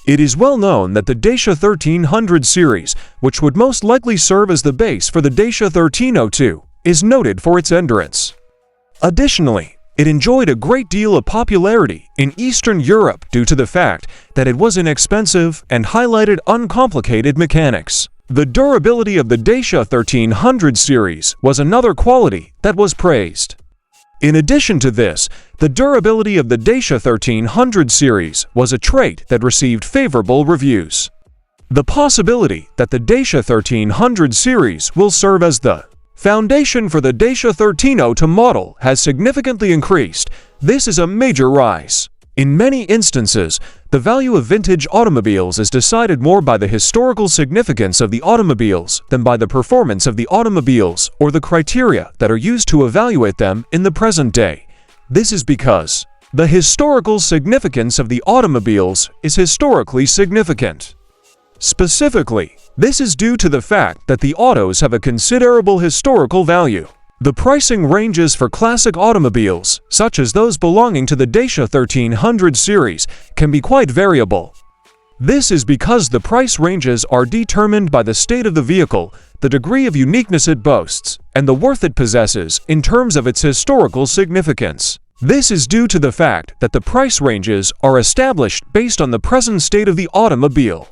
It is well known that the Dacia 1300 series, which would most likely serve as the base for the Dacia 1302, is noted for its endurance. Additionally, it enjoyed a great deal of popularity in Eastern Europe due to the fact that it was inexpensive and highlighted uncomplicated mechanics. The durability of the Dacia 1300 series was another quality that was praised. In addition to this, the durability of the Dacia 1300 series was a trait that received favorable reviews. The possibility that the Dacia 1300 series will serve as the foundation for the Dacia 1302 model has significantly increased. This is a major rise. In many instances, the value of vintage automobiles is decided more by the historical significance of the automobiles than by the performance of the automobiles or the criteria that are used to evaluate them in the present day. This is because the historical significance of the automobiles is historically significant. Specifically, this is due to the fact that the autos have a considerable historical value. The pricing ranges for classic automobiles, such as those belonging to the Dacia 1300 series, can be quite variable. This is because the price ranges are determined by the state of the vehicle, the degree of uniqueness it boasts, and the worth it possesses in terms of its historical significance. This is due to the fact that the price ranges are established based on the present state of the automobile.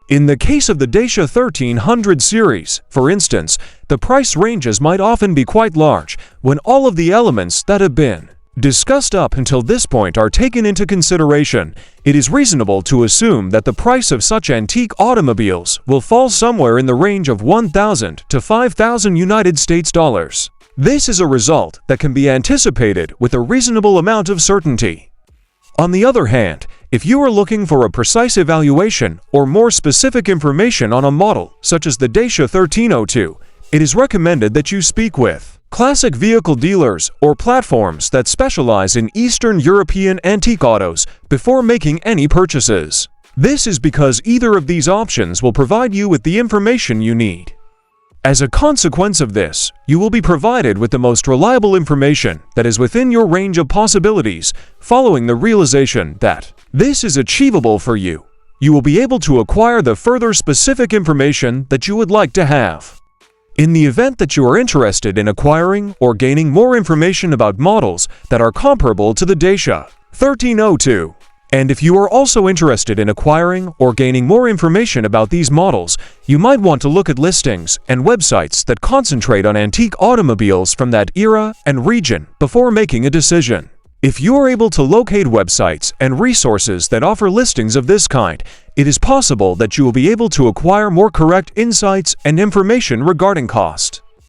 In the case of the Dacia 1300 series, for instance, the price ranges might often be quite large when all of the elements that have been discussed up until this point are taken into consideration. It is reasonable to assume that the price of such antique automobiles will fall somewhere in the range of $1,000 to $5,000 United States dollars. This is a result that can be anticipated with a reasonable amount of certainty. On the other hand, if you are looking for a precise evaluation or more specific information on a model, such as the Dacia 1302, it is recommended that you speak with classic vehicle dealers or platforms that specialize in Eastern European antique autos before making any purchases. This is because either of these options will provide you with the information you need. As a consequence of this, you will be provided with the most reliable information that is within your range of possibilities. Following the realization that this is achievable for you, you will be able to acquire the further specific information that you would like to have. In the event that you are interested in acquiring or gaining more information about models that are comparable to the Dacia 1302, and if you are also interested in acquiring or gaining more information about these models, you might want to look at listings and websites that concentrate on antique automobiles from that era and region before making a decision. If you are able to locate websites and resources that offer listings of this kind, it is possible that you will be able to acquire more correct insights and information regarding cost.